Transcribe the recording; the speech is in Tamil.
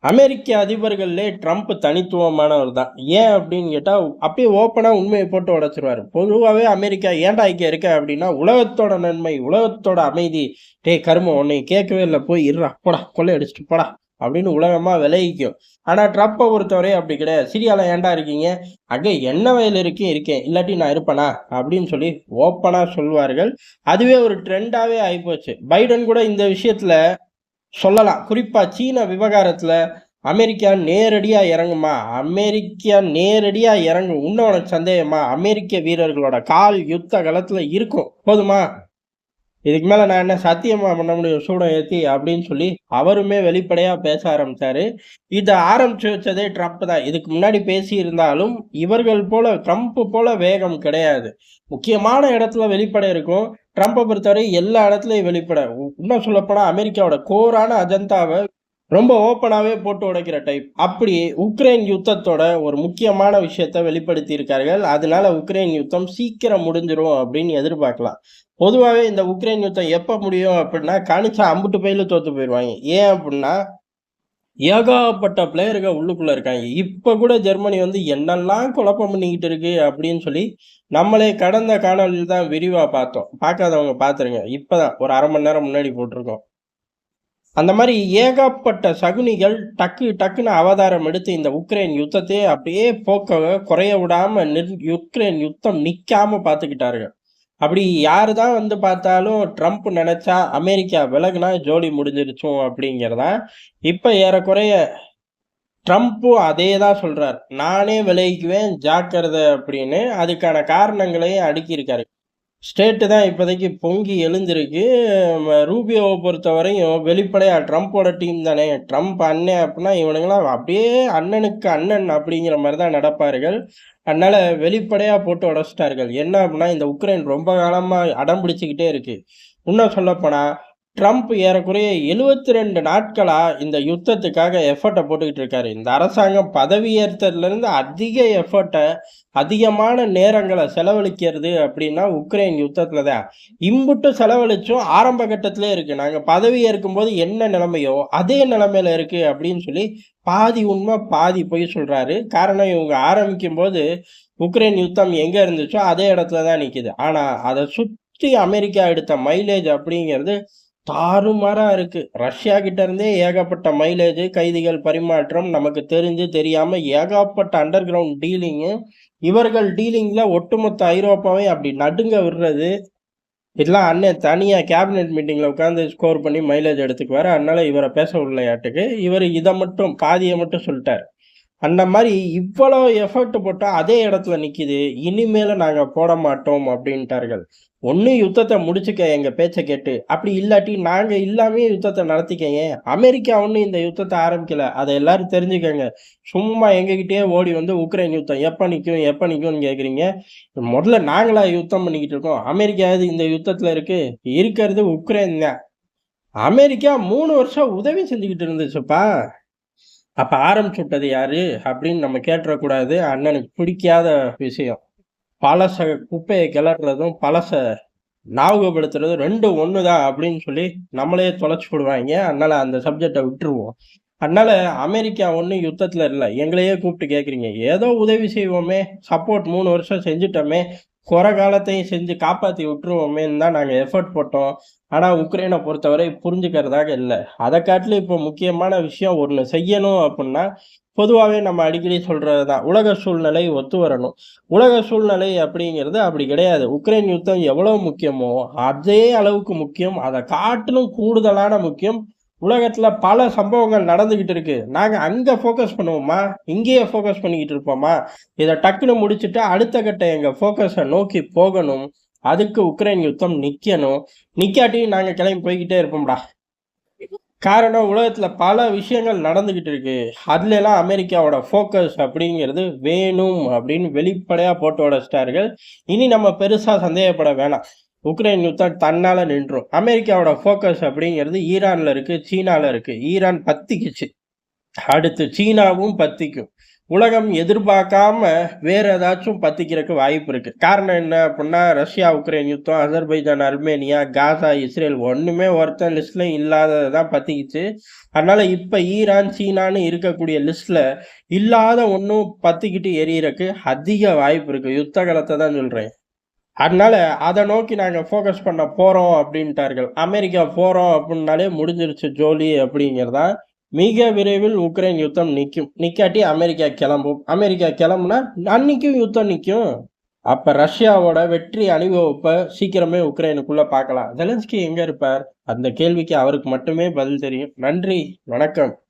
அமெரிக்க அதிபர்கள்லே ட்ரம்ப் தனித்துவமானவர் தான். ஏன் அப்படின்னு கேட்டா, அப்படியே ஓப்பனா உண்மைய போட்டு உடைச்சுருவாரு. பொதுவாவே அமெரிக்கா ஏன்டா இங்க இருக்க அப்படின்னா, உலகத்தோட நன்மை, உலகத்தோட அமைதி. "டேய் கருமம் உன்னைய கேட்கவே இல்ல. போய் இருடா, போடா கொள்ளையடிச்சுட்டு போடா" அப்படின்னு உலகமா விலகிக்கும். ஆனா ட்ரம்ப்ப பொறுத்தவரை அப்படி கிடையாது. "சிரியால ஏன்டா இருக்கீங்க? அங்க எண்ணெய் வயல் இருக்கு இருக்கேன். இல்லாட்டி நான் இருப்பனா?" அப்படின்னு சொல்லி ஓப்பனா சொல்வார்கள். அதுவே ஒரு ட்ரெண்டாவே ஆயிப்போச்சு. பைடன் கூட இந்த விஷயத்துல சொல்லலாம். குறிப்பா சீன விவகாரத்துல அமெரிக்கா நேரடியா இறங்குமா? அமெரிக்கா நேரடியா இறங்கும். இன்னும் உனக்கு சந்தேகமா? அமெரிக்க வீரர்களோட கால் யுத்த களத்துல இருக்கும். போதுமா? இதுக்கு மேல நான் என்ன சத்தியமா பண்ண முடியும்? சூடம் ஏத்தி அப்படின்னு சொல்லி அவருமே வெளிப்படையா பேச ஆரம்பிச்சாரு. இத ஆரம்பிச்சு வச்சதே ட்ரம்ப் தான். இதுக்கு முன்னாடி பேசியிருந்தாலும், இவர்கள் போல ட்ரம்ப் போல வேகம் கிடையாது. முக்கியமான இடத்துல வெளிப்படை இருக்கும். ட்ரம்ப பொறுத்தவரை எல்லா இடத்துலயும் வெளிப்பட. இன்னும் சொல்லப்போனா அமெரிக்காவோட கோரான அஜெண்டாவ ரொம்ப ஓப்பனாவே போட்டு உடைக்கிற டைப். அப்படி உக்ரைன் யுத்தத்தோட ஒரு முக்கியமான விஷயத்த வெளிப்படுத்தி இருக்கார்கள். அதனால உக்ரைன் யுத்தம் சீக்கிரம் முடிஞ்சிரும் அப்படின்னு எதிர்பார்க்கலாம். பொதுவாவே இந்த உக்ரைன் யுத்தம் எப்ப முடியும் அப்படின்னா, கணிச்சா அம்புட்டு பேர்ல தோத்து போயிருவாங்க. ஏன் அப்படின்னா, ஏகப்பட்ட பிளேயருங்க உள்ளுக்குள்ள இருக்காங்க. இப்ப கூட ஜெர்மனி வந்து என்னெல்லாம் குழப்பம் பண்ணிக்கிட்டு இருக்கு அப்படின்னு சொல்லி, நம்மளே கடந்த காணொளியில தான் விரிவா பார்த்தோம். பார்க்காதவங்க பார்த்துருங்க. இப்பதான் ஒரு 1/2 மணி நேரம் முன்னாடி போட்டிருக்கோம். அந்த மாரி ஏகப்பட்ட சகுனிகள் டக்கு டக்குன்னு அவதாரம் எடுத்து இந்த உக்ரைன் யுத்தத்தையே அப்படியே குறைய விடாம யுக்ரைன் யுத்தம் நிக்காம பார்த்துக்கிட்டாருங்க. அப்படி யாரு தான் வந்து பார்த்தாலும் ட்ரம்ப் நெனச்சா அமெரிக்கா விலகுனா ஜோலி முடிஞ்சிருச்சும் அப்படிங்கிறதான் இப்ப ஏறக்குறைய ட்ரம்ப்பும் அதே தான் சொல்றார். நானே விலகிக்குவேன் ஜாக்கிரதை அப்படின்னு அதுக்கான காரணங்களையும் அடுக்கியிருக்காரு. ஸ்டேட்டு தான் இப்போதைக்கு பொங்கி எழுந்திருக்கு. ரூபியோவ பொறுத்தவரையும் வெளிப்படையா ட்ரம்ப்போட டீம் தானே. ட்ரம்ப் அண்ணன் அப்புட்னா இவனுங்கலாம் அப்படியே அண்ணனுக்கு அண்ணன் அப்படிங்கிற மாரி தான் நடப்பார்கள். அதனால வெளிப்படையா போட்டு உடைச்சுட்டார்கள். என்ன அப்புட்னா, இந்த உக்ரைன் ரொம்ப காலமா அடம் பிடிச்சுக்கிட்டே இருக்கு. இன்னும் சொல்லப்போனா, ட்ரம்ப் ஏறக்குறைய 72 நாட்களா இந்த யுத்தத்துக்காக எஃபோர்ட்ட போட்டுக்கிட்டு இருக்காரு. இந்த அரசாங்கம் பதவியேற்றதுலேருந்து அதிக எஃபோர்ட்ட அதிகமான நேரங்கள செலவழிக்கிறது அப்படின்னா, உக்ரைன் யுத்தத்துல தான். இம்புட்டும் செலவழிச்சும் ஆரம்ப கட்டத்திலே இருக்கு. நாங்க பதவி ஏற்கும்போது என்ன நிலைமையோ, அதே நிலைமையில இருக்கு அப்படின்னு சொல்லி, பாதி உண்மை, பாதி பொய் சொல்றாரு. காரணம் இவங்க ஆரம்பிக்கும்போது, உக்ரைன் யுத்தம் எங்க இருந்துச்சோ, அதே இடத்துல தான் நிக்குது. ஆனா, அத சுற்றி அமெரிக்கா எடுத்த மைலேஜ் அப்படிங்கிறது தாறுமாறா இருக்கு. ரஷ்யா கிட்ட இருந்தே ஏகப்பட்ட மைலேஜ், கைதிகள் பரிமாற்றம் நமக்கு தெரிஞ்சு, தெரியாம ஏகப்பட்ட அண்டர் கிரவுண்ட் டீலிங்கு. இவர்கள் டீலிங்ல ஒட்டுமொத்த ஐரோப்பாவையும் அப்படி நடுங்க விடுறது. இதெல்லாம் அண்ணன் தனியா கேபினெட் மீட்டிங்ல உட்கார்ந்து ஸ்கோர் பண்ணி மைலேஜ் எடுத்துக்குவாரு. அதனால இவர பேச விடலையாட்டுக்கு. இவரு இத மட்டும் பாதிய மட்டும் சொல்ட்டாரு. அந்த மாரி இவ்வளோ எஃபோர்ட் போட்டா அதே இடத்துல நிக்குது. இனிமேல நாங்க போட மாட்டோம் அப்டின்ட்டார்கள். ஒண்ணு யுத்தத்த முடிச்சுக்க எங்க பேச்ச கேட்டு. அப்படி இல்லாட்டி நாங்க இல்லாமயே யுத்தத்த நடத்திக்கயேன். அமெரிக்கா ஒண்ணும் இந்த யுத்தத்த ஆரம்பிக்கல. அத எல்லாரும் தெரிஞ்சுக்கங்க. சும்மா எங்ககிட்டயே ஓடி வந்து உக்ரைன் யுத்தம் எப்ப நிக்கும்? எப்ப நிக்கும்னு கேட்கிறீங்க. முதல்ல நாங்களா யுத்தம் பண்ணிக்கிட்டு இருக்கோம். அமெரிக்கா எது இந்த யுத்தத்துல இருக்கு? இருக்கிறது உக்ரைன் தான். அமெரிக்கா 3 வருஷம் உதவி செஞ்சுகிட்டு இருந்துச்சுப்பா. அப்ப ஆரம்பிச்சு விட்டது யாரு? அப்படின்னு நம்ம கேட்டுறக்கூடாது. அண்ணனுக்கு பிடிக்காத விஷயம். பழச குப்பைய கிளறுறதும், பழச ஞாபகப்படுத்துறதும் 2ம் ஒண்ணு தான் அப்படின்னு சொல்லி நம்மளையே தொலைச்சு புடுவாய்ங்க. அதனால அந்த சப்ஜெக்ட்ட விட்டுருவோம். அதனால அமெரிக்கா ஒண்ணும் யுத்தத்துல இல்ல. எங்களையே கூப்பிட்டு கேட்கிறீங்க. ஏதோ உதவி செய்வோமே, சப்போர்ட் 3 வருஷம் செஞ்சுட்டோமே, காலத்தையும் செஞ்சு காப்பாத்தி விட்டுருவோமேன்னு தான் நாங்க எஃபோர்ட் போட்டோம். ஆனா உக்ரைன பொறுத்தவரை புரிஞ்சுக்கிறதாக இல்ல. அத காட்டிலும் இப்போ முக்கியமான விஷயம் ஒண்ணு செய்யணும் அப்புட்ன்னா, பொதுவாவே நம்ம அடிக்கடி சொல்றது தான். உலக சூழ்நிலை ஒத்து வரணும். உலக சூழ்நிலை அப்படிங்கிறது அப்படி கிடையாது. உக்ரைன் யுத்தம் எவ்வளவு முக்கியமோ, அதே அளவுக்கு முக்கியம். அத காட்டிலும் கூடுதலான முக்கியம். உலகத்துல பல சம்பவங்கள் நடந்துகிட்டு இருக்கு. நாங்க அங்க ஃபோக்கஸ் பண்ணுவோமா? இங்கேயே ஃபோக்கஸ் பண்ணிக்கிட்டு இருப்போமா? இத டக்குனு முடிச்சுட்டு அடுத்த கட்ட எங்க ஃபோக்கஸ நோக்கி போகணும். அதுக்கு உக்ரைன் யுத்தம் நிக்கணும். நிக்காட்டி நாங்க கிளம்பி போய்க்கிட்டே இருப்போம்டா. காரணம் உலகத்துல பல விஷயங்கள் நடந்துகிட்டு இருக்கு. அதுலலாம் அமெரிக்காவோட ஃபோக்கஸ் அப்படிங்கிறது வேணும் அப்படின்னு வெளிப்படையா போட்டு உடைச்சுட்டார்கள். இனி நம்ம பெருசா சந்தேகப்பட வேணாம். உக்ரைன் யுத்தம் தன்னால நின்றும். அமெரிக்காவோட ஃபோக்கஸ் அப்படிங்கிறது ஈரான்ல இருக்கு, சீனால இருக்கு. ஈரான் பத்திக்கிச்சு. அடுத்து சீனாவும் பத்திக்கும். உலகம் எதிர்பார்க்காம வேற ஏதாச்சும் பத்திக்கிறதுக்கு வாய்ப்பு இருக்கு. காரணம் என்ன அப்படின்னா, ரஷ்யா உக்ரைன் யுத்தம், அசர்பைஜான் அர்மேனியா, காசா இஸ்ரேல் ஒண்ணுமே ஒருத்தன் லிஸ்ட்ல இல்லாததான் பத்திக்கிச்சு. அதனால இப்ப ஈரான் சீனான்னு இருக்கக்கூடிய லிஸ்ட்ல இல்லாத ஒன்றும் பத்திக்கிட்டு எரியறதுக்கு அதிக வாய்ப்பு இருக்கு. யுத்த காலத்தை தான் சொல்றேன். அதனால அதை நோக்கி நாங்க ஃபோக்கஸ் பண்ண போறோம் அப்படின்ட்டார்கள். அமெரிக்கா போறோம் அப்படின்னாலே முடிஞ்சிருச்சு ஜோலி அப்படிங்கிறதா. மிக விரைவில் உக்ரைன் யுத்தம் நிக்கும். நிக்காட்டி அமெரிக்கா கிளம்பும். அமெரிக்கா கிளம்புனா அன்னைக்கும் யுத்தம் நிக்கும். அப்ப ரஷ்யாவோட வெற்றி அணிவகுப்பை சீக்கிரமே உக்ரைனுக்குள்ள பார்க்கலாம். ஜெலன்ஸ்கி எங்க இருப்பார்? அந்த கேள்விக்கு அவருக்கு மட்டுமே பதில் தெரியும். நன்றி, வணக்கம்.